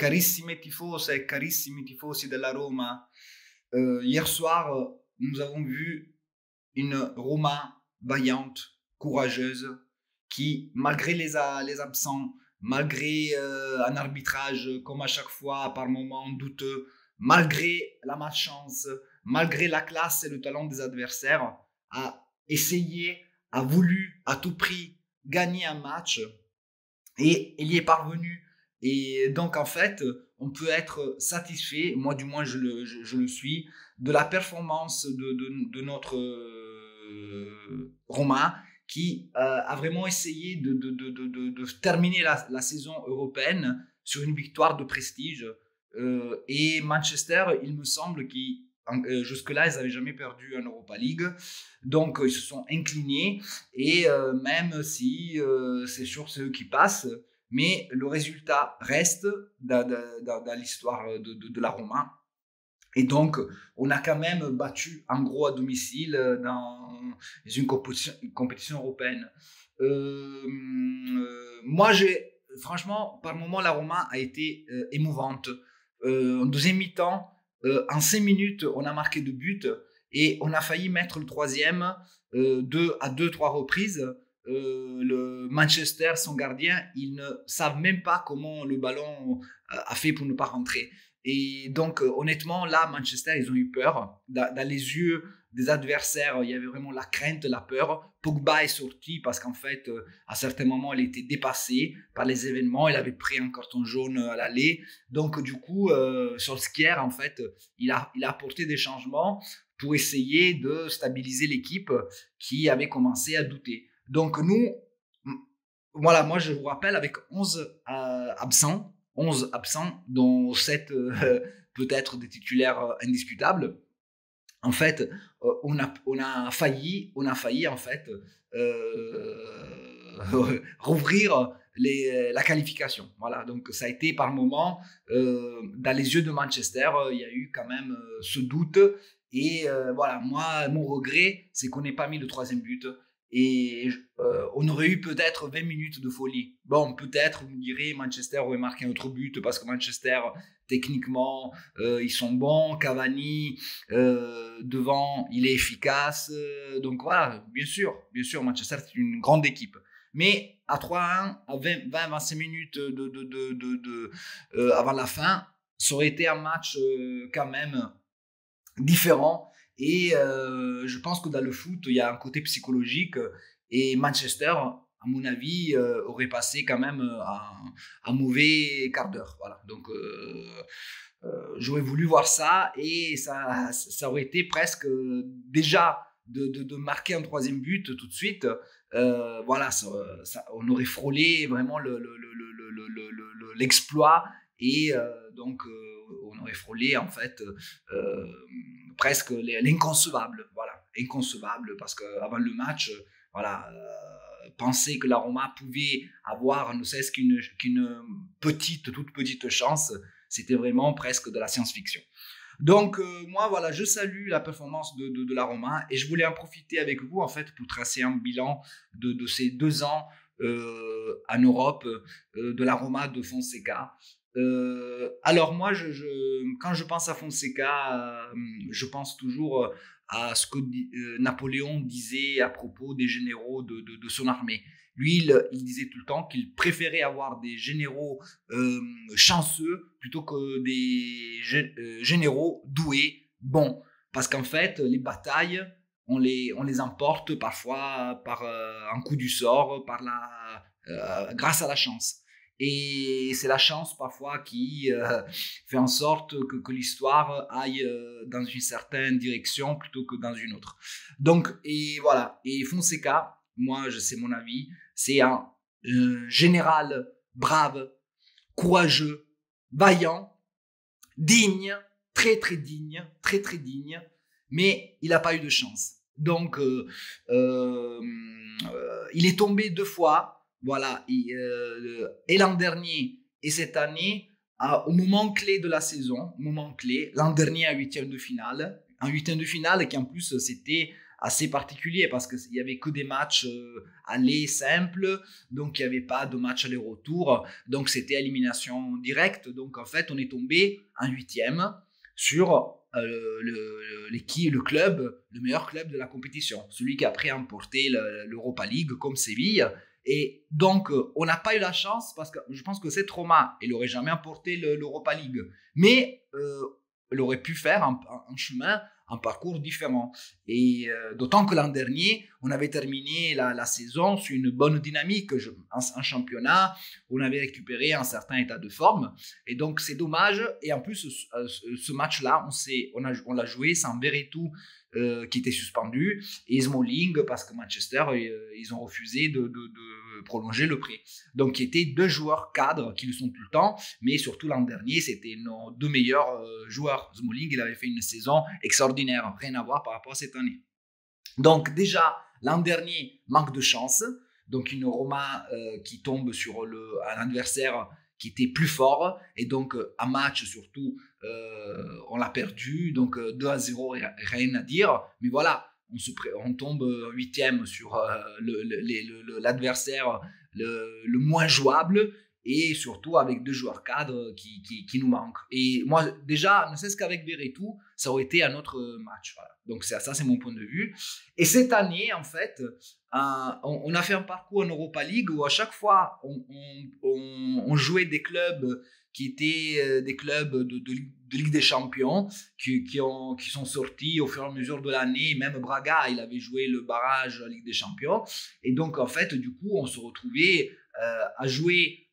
Carissime tifose e carissimi tifosi della Roma, hier soir, nous avons vu une Roma vaillante, courageuse, qui, malgré les absents, malgré un arbitrage comme à chaque fois par moments douteux, malgré la malchance, malgré la classe et le talent des adversaires, a essayé, a voulu à tout prix gagner un match et il y est parvenu. Et donc, en fait, on peut être satisfait, moi du moins je le suis, de la performance de notre Romain qui a vraiment essayé de terminer la saison européenne sur une victoire de prestige. Et Manchester, il me semble qu'ils jusque-là, ils n'avaient jamais perdu en Europa League. Donc, ils se sont inclinés. Et même si c'est sûr, c'est eux qui passent, mais le résultat reste dans l'histoire de la Roma. Et donc, on a quand même battu en gros à domicile dans une compétition européenne. Moi, franchement, par moments, la Roma a été émouvante. En deuxième mi-temps, en 5 minutes, on a marqué 2 buts et on a failli mettre le troisième à 2-3 reprises. Le Manchester, son gardien, ils ne savent même pas comment le ballon a fait pour ne pas rentrer. Et donc, honnêtement, là, Manchester, ils ont eu peur. Dans les yeux des adversaires, il y avait vraiment la crainte, la peur. Pogba est sorti parce qu'en fait, à certains moments, il était dépassé par les événements. Il avait pris un carton jaune à l'aller. Donc, du coup, Solskjaer, en fait, il a apporté des changements pour essayer de stabiliser l'équipe qui avait commencé à douter. Donc, nous, voilà, moi, je vous rappelle, avec 11 absents, 11 absents, dont 7 peut-être des titulaires indiscutables. En fait, on a failli en fait rouvrir la qualification. Voilà, donc ça a été par moment dans les yeux de Manchester, il y a eu quand même ce doute. Et voilà, moi, mon regret, c'est qu'on n'ait pas mis le troisième but. Et on aurait eu peut-être 20 minutes de folie. Bon, peut-être, vous me direz, Manchester aurait marqué un autre but parce que Manchester, techniquement, ils sont bons. Cavani, devant, il est efficace. Donc voilà, bien sûr, Manchester, c'est une grande équipe. Mais à 3-1, à 20-25 minutes avant la fin, ça aurait été un match quand même différent. Et je pense que dans le foot, il y a un côté psychologique. Et Manchester, à mon avis, aurait passé quand même un mauvais quart d'heure. Voilà. Donc, j'aurais voulu voir ça. Et ça aurait été presque déjà de marquer un troisième but tout de suite. Voilà, on aurait frôlé vraiment l'exploit. Et donc, on aurait frôlé en fait presque l'inconcevable. Voilà, inconcevable parce qu'avant le match, voilà, penser que la Roma pouvait avoir ne serait-ce qu'une toute petite chance, c'était vraiment presque de la science-fiction. Donc, moi, voilà, je salue la performance de la Roma et je voulais en profiter avec vous, en fait, pour tracer un bilan de ces 2 ans en Europe de la Roma de Fonseca. Alors moi, quand je pense à Fonseca, je pense toujours à ce que Napoléon disait à propos des généraux de son armée. Lui, il disait tout le temps qu'il préférait avoir des généraux chanceux plutôt que des généraux doués, bons. Parce qu'en fait, les batailles, on les emporte parfois par un coup du sort, grâce à la chance. Et c'est la chance parfois qui fait en sorte que l'histoire aille dans une certaine direction plutôt que dans une autre. Donc, et voilà. Et Fonseca, moi, c'est mon avis, c'est un général brave, courageux, vaillant, digne, très très digne, mais il n'a pas eu de chance. Donc, il est tombé 2 fois. Voilà, et l'an dernier et cette année, au moment clé de la saison, l'an dernier en huitième de finale qui en plus c'était assez particulier parce qu'il n'y avait que des matchs aller simples, donc il n'y avait pas de match aller-retour, donc c'était élimination directe. Donc en fait, on est tombé en huitième sur le club, le meilleur club de la compétition, celui qui a après remporté l'Europa League comme Séville. Et donc, on n'a pas eu la chance parce que je pense que cette Roma, il n'aurait jamais emporté l'Europa League, mais il aurait pu faire un chemin, un parcours différent. Et d'autant que l'an dernier, on avait terminé la saison sur une bonne dynamique en championnat, on avait récupéré un certain état de forme. Et donc, c'est dommage. Et en plus, ce match-là, on l'a joué sans Veretout, qui était suspendu, et Smalling parce que Manchester, ils ont refusé de prolonger le prêt. Donc, il y était deux joueurs cadres qui le sont tout le temps, mais surtout l'an dernier, c'était nos deux meilleurs joueurs. Smalling, il avait fait une saison extraordinaire, rien à voir par rapport à cette année. Donc, déjà, l'an dernier, manque de chance. Donc, une Roma qui tombe sur un adversaire qui était plus fort, et donc un match surtout, on l'a perdu, donc 2-0, rien à dire, mais voilà, on tombe huitième sur l'adversaire le moins jouable, et surtout avec deux joueurs cadres qui nous manquent. Et moi, déjà, ne serait-ce qu'avec Veretout, ça aurait été un autre match. Voilà. Donc ça, c'est mon point de vue. Et cette année, en fait, on a fait un parcours en Europa League où à chaque fois, on jouait des clubs qui étaient des clubs de Ligue des Champions, qui sont sortis au fur et à mesure de l'année. Même Braga, il avait joué le barrage de la Ligue des Champions. Et donc, en fait, du coup, on se retrouvait à jouer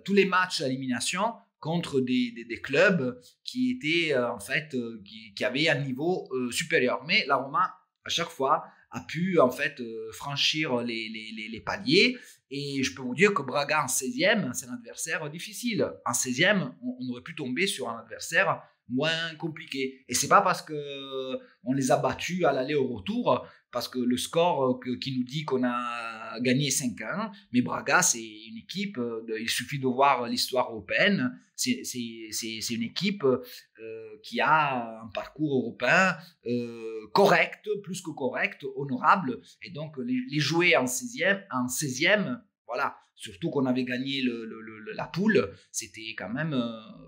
tous les matchs à élimination contre des clubs qui étaient en fait qui avaient un niveau supérieur. Mais la Roma, à chaque fois, a pu en fait franchir les paliers. Et je peux vous dire que Braga en 16e, c'est un adversaire difficile. En 16e, on aurait pu tomber sur un adversaire moins compliqué. Et c'est pas parce que on les a battus à l'aller au retour, parce que le score qui nous dit qu'on a gagné 5-1, mais Braga, c'est une équipe, il suffit de voir l'histoire européenne, c'est une équipe qui a un parcours européen correct, plus que correct, honorable, et donc les jouer en 16e, voilà, surtout qu'on avait gagné la poule, c'était quand même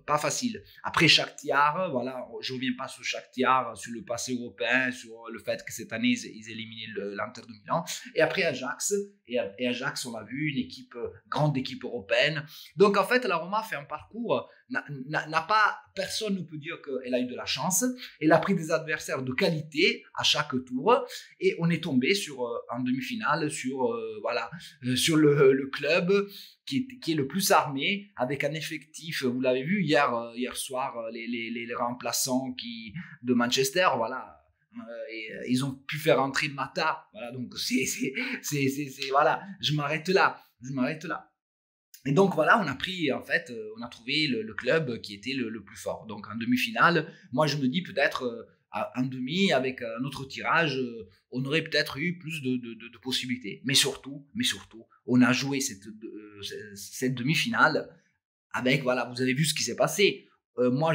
pas facile. Après Shakhtar, voilà, je ne reviens pas sur Shakhtar, sur le passé européen, sur le fait que cette année ils éliminaient l'Inter de Milan. Et après Ajax, et Ajax, on l'a vu, une équipe, grande équipe européenne. Donc en fait, la Roma fait un parcours, personne ne peut dire qu'elle a eu de la chance. Elle a pris des adversaires de qualité à chaque tour, et on est tombé en demi-finale sur le club qui est le plus armé, avec un effectif, vous l'avez vu hier soir, les remplaçants de Manchester, voilà. Et ils ont pu faire entrer Mata, voilà, donc voilà, je m'arrête là. Et donc voilà, on a trouvé le club qui était le plus fort. Donc en demi-finale, moi je me dis peut-être en demi, avec un autre tirage, on aurait peut-être eu plus de possibilités. Mais surtout, on a joué cette demi-finale avec, voilà, vous avez vu ce qui s'est passé. Moi,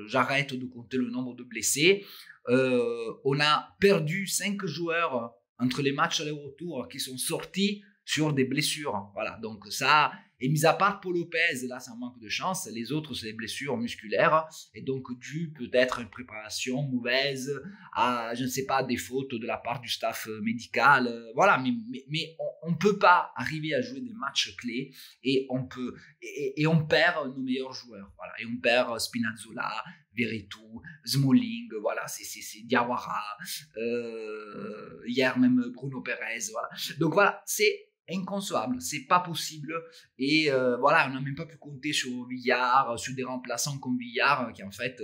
j'arrête de compter le nombre de blessés. On a perdu 5 joueurs entre les matchs aller-retour qui sont sortis sur des blessures. Voilà, donc ça, et mis à part Paul Lopez, là, c'est un manque de chance. Les autres, c'est des blessures musculaires, et donc dû peut-être à une préparation mauvaise, à, je ne sais pas, des fautes de la part du staff médical. Voilà, mais on ne peut pas arriver à jouer des matchs clés, et on perd nos meilleurs joueurs. Voilà, et on perd Spinazzola, Veretout, Smalling, voilà, c'est Diawara, hier même Bruno Perez, voilà. Donc voilà, c'est inconcevable, c'est pas possible. Et voilà, on n'a même pas pu compter sur Villar, sur des remplaçants comme Villar, qui en fait,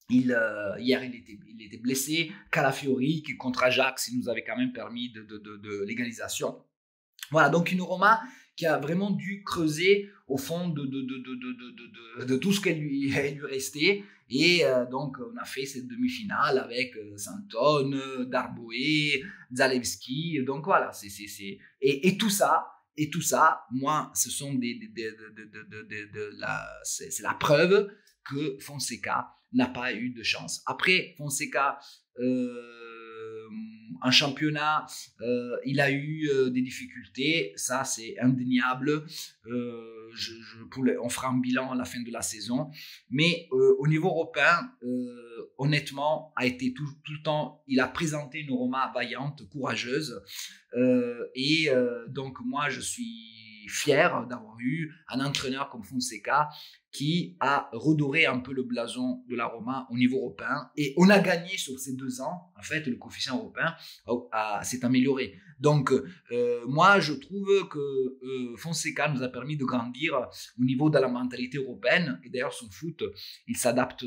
hier il était blessé. Calafiori, qui contre Ajax, il nous avait quand même permis de l'égalisation. Voilà, donc une Roma qui a vraiment dû creuser au fond de tout ce qu'elle lui restait. Et donc, on a fait cette demi-finale avec Santon, Darboe, Zalewski. Donc voilà, et tout ça, moi, ce sont c'est la preuve que Fonseca n'a pas eu de chance. Après, Fonseca, en championnat, il a eu des difficultés, ça c'est indéniable. On fera un bilan à la fin de la saison. Mais au niveau européen, honnêtement, a été tout le temps, il a présenté une Roma vaillante, courageuse. Donc moi, je suis fier d'avoir eu un entraîneur comme Fonseca qui a redoré un peu le blason de la Roma au niveau européen. Et on a gagné sur ces 2 ans. En fait, le coefficient européen s'est amélioré. Donc, moi, je trouve que Fonseca nous a permis de grandir au niveau de la mentalité européenne. Et d'ailleurs, son foot, il s'adapte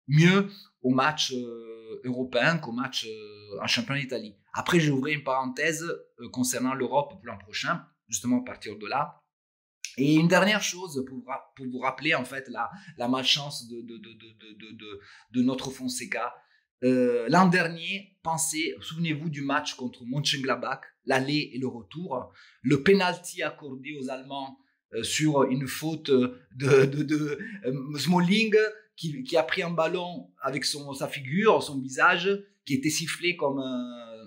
mieux aux matchs européens qu'aux matchs en championnat d'Italie. Après, j'ouvrirai une parenthèse concernant l'Europe pour l'an prochain, justement à partir de là. Et une dernière chose pour vous rappeler en fait la malchance de notre Fonseca. L'an dernier, souvenez-vous du match contre Mönchengladbach, l'aller et le retour, le penalty accordé aux Allemands sur une faute de Smalling qui a pris un ballon avec sa figure, son visage, qui était sifflé comme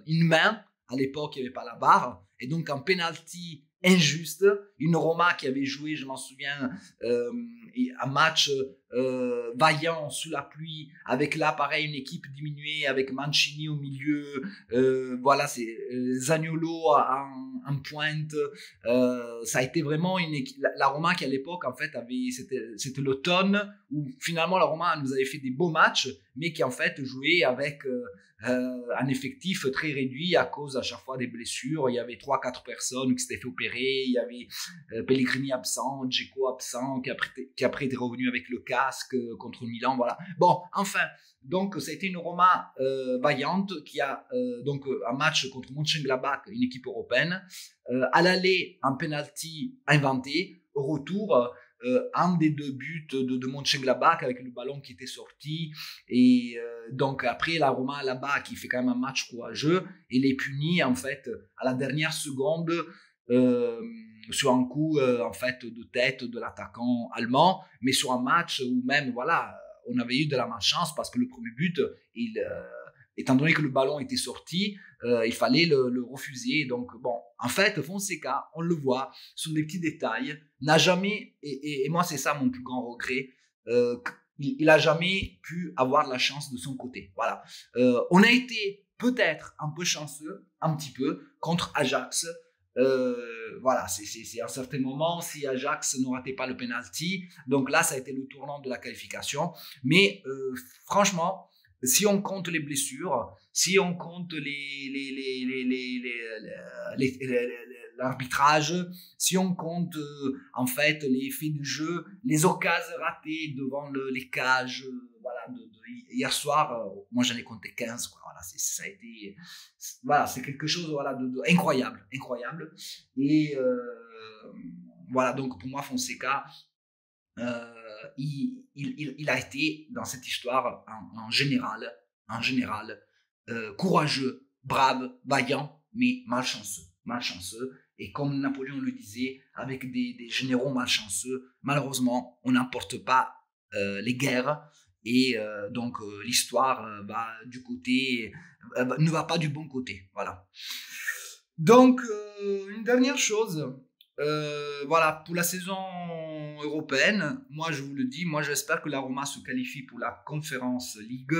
une main. À l'époque, il n'y avait pas la barre. Et donc, un penalty injuste. Une Roma qui avait joué, je m'en souviens, un match vaillant sous la pluie, avec là, pareil, une équipe diminuée, avec Mancini au milieu. Voilà, c'est Zaniolo en pointe. Ça a été vraiment une équipe. La Roma qui, à l'époque, en fait, c'était l'automne où finalement la Roma nous avait fait des beaux matchs, mais qui, en fait, jouait avec un effectif très réduit à cause à chaque fois des blessures. Il y avait 3-4 personnes qui s'étaient fait opérer. Il y avait Pellegrini absent, Dzeko absent, qui après était revenu avec le casque contre Milan. Voilà. Bon, enfin, donc ça a été une Roma vaillante qui a donc un match contre Mönchengladbach, une équipe européenne. À l'aller, un penalty inventé. Au retour, un des 2 buts de Mönchengladbach avec le ballon qui était sorti. Et donc après, la Roma là-bas qui fait quand même un match courageux, il est puni en fait à la dernière seconde sur un coup en fait de tête de l'attaquant allemand, mais sur un match où même voilà, on avait eu de la malchance parce que le premier but, étant donné que le ballon était sorti, il fallait le refuser. Donc bon, en fait, Fonseca, on le voit, sur des petits détails, n'a jamais, et moi c'est ça mon plus grand regret, il a jamais pu avoir la chance de son côté. Voilà. On a été peut-être un peu chanceux, un petit peu, contre Ajax. Voilà, c'est à un certain moment, si Ajax ne ratait pas le penalty, donc là ça a été le tournant de la qualification. Mais franchement, si on compte les blessures, si on compte l'arbitrage, si on compte en fait les faits de jeu, les occasions ratées devant les cages, voilà, hier soir, moi j'en ai compté 15, quoi. Voilà, ça a été, voilà, c'est quelque chose, voilà, incroyable. Et voilà, donc pour moi Fonseca, il a été dans cette histoire en général courageux, brave, vaillant, mais malchanceux. Et comme Napoléon le disait, avec des généraux malchanceux, malheureusement, on n'emporte pas les guerres. Et donc l'histoire ne va pas du bon côté. Voilà. Donc une dernière chose. Voilà, pour la saison européenne, moi je vous le dis, moi j'espère que la Roma se qualifie pour la Conference League,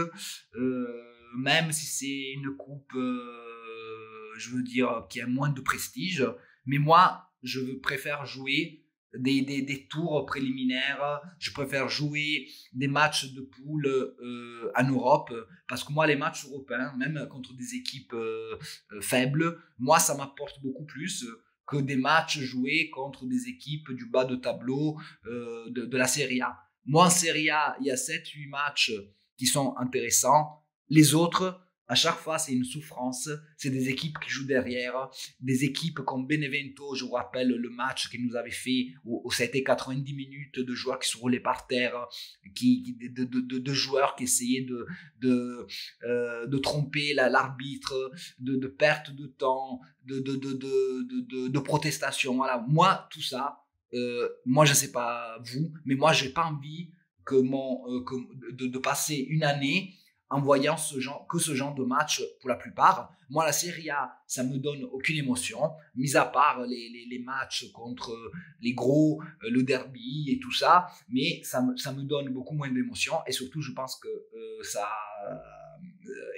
même si c'est une coupe, je veux dire, qui a moins de prestige. Mais moi, je préfère jouer des tours préliminaires, je préfère jouer des matchs de poule en Europe, parce que moi, les matchs européens, même contre des équipes faibles, moi, ça m'apporte beaucoup plus que des matchs joués contre des équipes du bas de tableau de la Serie A. Moi, en Serie A, il y a 7-8 matchs qui sont intéressants. Les autres, à chaque fois, c'est une souffrance. C'est des équipes qui jouent derrière. Des équipes comme Benevento, je vous rappelle le match qu'ils nous avaient fait, où ça a été 90 minutes de joueurs qui se roulaient par terre, de joueurs qui essayaient de tromper l'arbitre, de perte de temps, de protestation. Voilà. Moi, tout ça, moi, je ne sais pas vous, mais moi, je n'ai pas envie de passer une année en voyant ce genre de match pour la plupart. Moi, la Serie A, ça me donne aucune émotion, mis à part les matchs contre les gros, le derby et tout ça, mais ça me donne beaucoup moins d'émotion, et surtout, je pense que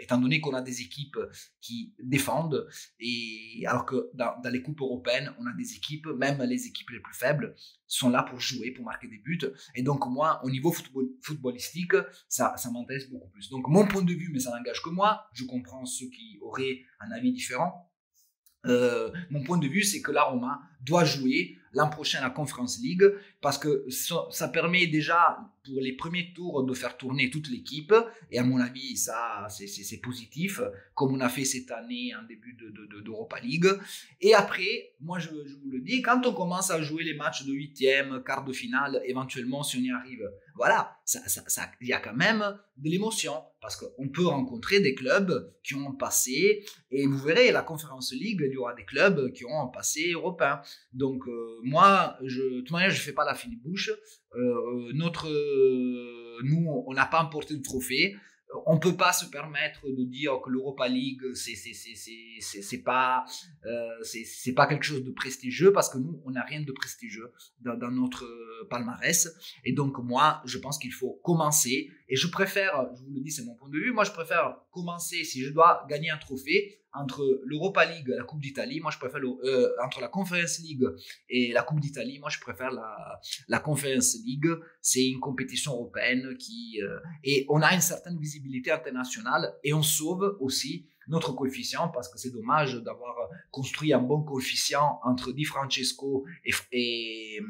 étant donné qu'on a des équipes qui défendent, et alors que dans les coupes européennes, on a des équipes, même les équipes les plus faibles, sont là pour jouer, pour marquer des buts. Et donc moi, au niveau footballistique, ça m'intéresse beaucoup plus. Donc mon point de vue, mais ça n'engage que moi, je comprends ceux qui auraient un avis différent. Mon point de vue, c'est que la Roma doit jouer l'an prochain la Conference League, parce que ça permet déjà pour les premiers tours de faire tourner toute l'équipe, et à mon avis ça c'est positif, comme on a fait cette année en début d'Europa League. Et après, moi je vous le dis, quand on commence à jouer les matchs de 8e, quart de finale, éventuellement si on y arrive, voilà, il y a quand même de l'émotion, parce qu'on peut rencontrer des clubs qui ont un passé, et vous verrez, la Conference League, il y aura des clubs qui ont un passé européen. Donc moi, de toute manière, je ne fais pas la fine bouche. Nous, on n'a pas emporté de trophée. On ne peut pas se permettre de dire que l'Europa League, c'est pas quelque chose de prestigieux, parce que nous, on n'a rien de prestigieux dans notre palmarès. Et donc, moi, je pense qu'il faut commencer. Et je préfère, je vous le dis, c'est mon point de vue, moi, je préfère commencer, si je dois gagner un trophée, entre l'Europa League et la Coupe d'Italie, moi je préfère entre la Conference League et la Coupe d'Italie, moi je préfère la Conference League. C'est une compétition européenne et on a une certaine visibilité internationale, et on sauve aussi notre coefficient, parce que c'est dommage d'avoir construit un bon coefficient entre Di Francesco et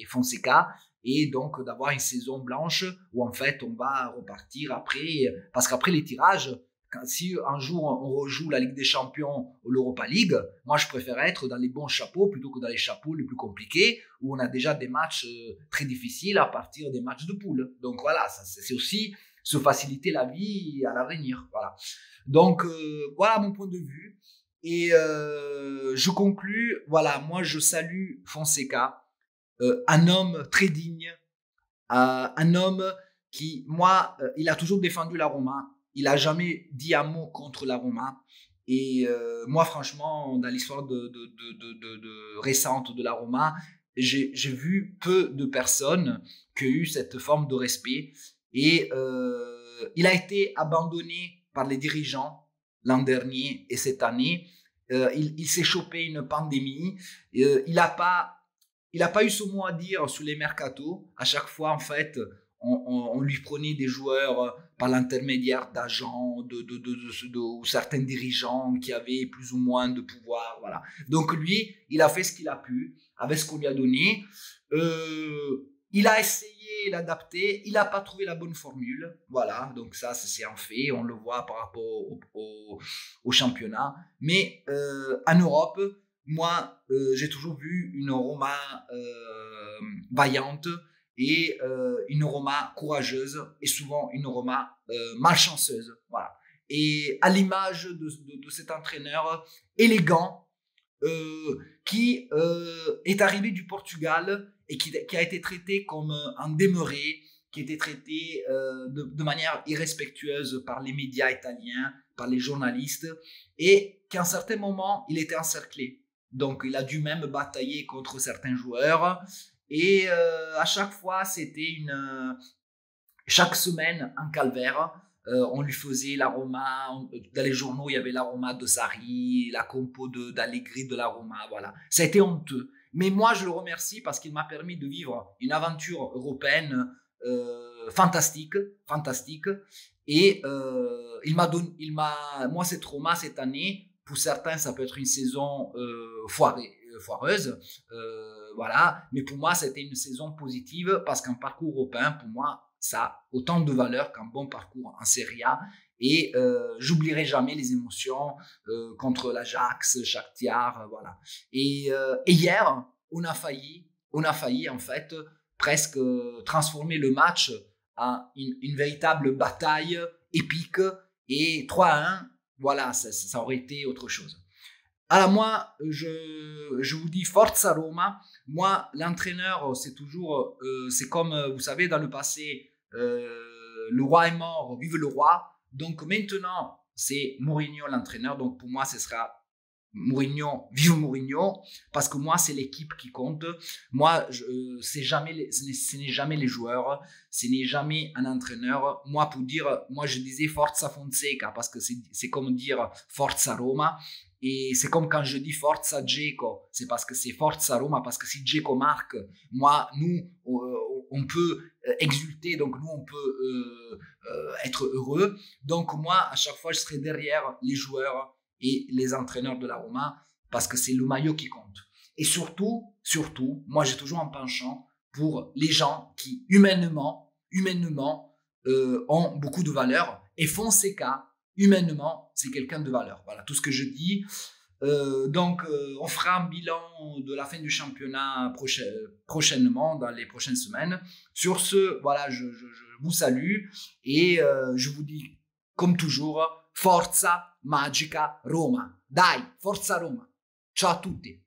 Fonseca, et donc d'avoir une saison blanche où en fait on va repartir après, parce qu'après les tirages, si un jour on rejoue la Ligue des Champions ou l'Europa League, moi je préfère être dans les bons chapeaux plutôt que dans les chapeaux les plus compliqués, où on a déjà des matchs très difficiles à partir des matchs de poule. Donc voilà, c'est aussi se faciliter la vie à l'avenir. Voilà. Donc voilà mon point de vue. Et je conclus, voilà, moi je salue Fonseca, un homme très digne, un homme qui, moi, il a toujours défendu la Roma. Il n'a jamais dit un mot contre la Roma. Et moi, franchement, dans l'histoire récente de la Roma, j'ai vu peu de personnes qui ont eu cette forme de respect. Et il a été abandonné par les dirigeants l'an dernier et cette année. Il s'est chopé une pandémie. Il n'a pas eu son mot à dire sur les mercatos. À chaque fois, en fait, on lui prenait des joueurs par l'intermédiaire d'agents, ou certains dirigeants qui avaient plus ou moins de pouvoir. Voilà. Donc lui, il a fait ce qu'il a pu avec ce qu'on lui a donné. Il a essayé d'adapter, il n'a pas trouvé la bonne formule. Voilà, donc ça c'est un fait, on le voit par rapport au championnat. Mais en Europe, moi, j'ai toujours vu une Roma vaillante, et une Roma courageuse, et souvent une Roma malchanceuse. Voilà. Et à l'image de cet entraîneur élégant qui est arrivé du Portugal et qui a été traité comme un demeuré, qui a été traité de manière irrespectueuse par les médias italiens, par les journalistes, et qu'à un certain moment, il était encerclé. Donc, il a dû même batailler contre certains joueurs. Et à chaque fois, c'était chaque semaine un calvaire. On lui faisait la Roma, dans les journaux, il y avait la Roma de Sarri, la compo d'Allegri de la Roma, voilà. Ça a été honteux. Mais moi, je le remercie parce qu'il m'a permis de vivre une aventure européenne fantastique. Et moi, cette Roma, cette année, pour certains, ça peut être une saison foireuse, voilà. Mais pour moi, c'était une saison positive, parce qu'un parcours européen, pour moi, ça a autant de valeur qu'un bon parcours en Serie A. Et j'oublierai jamais les émotions contre l'Ajax, Shakhtar, voilà. Et hier, on a failli en fait presque transformer le match en une véritable bataille épique, et 3-1, voilà, ça aurait été autre chose. Alors moi, je vous dis Forza Roma. Moi, l'entraîneur, c'est comme, vous savez, dans le passé, le roi est mort, vive le roi. Donc maintenant, c'est Mourinho l'entraîneur. Donc pour moi, ce sera Mourinho, vive Mourinho, parce que moi, c'est l'équipe qui compte. Moi, ce n'est jamais les joueurs, ce n'est jamais un entraîneur. Moi, pour dire, moi, je disais Forza Fonseca, parce que c'est comme dire Forza Roma. Et c'est comme quand je dis Forza Dzeko, c'est parce que c'est Forza Roma, parce que si Dzeko marque, nous, on peut exulter, donc nous, on peut être heureux. Donc moi, à chaque fois, je serai derrière les joueurs et les entraîneurs de la Roma, parce que c'est le maillot qui compte. Et surtout, moi j'ai toujours un penchant pour les gens qui humainement ont beaucoup de valeur, et Fonseca, humainement, c'est quelqu'un de valeur. Voilà tout ce que je dis. Donc on fera un bilan de la fin du championnat prochainement, dans les prochaines semaines. Sur ce, voilà, je vous salue, et je vous dis comme toujours, Forza Magica Roma. Dai, Forza Roma. Ciao a tutti.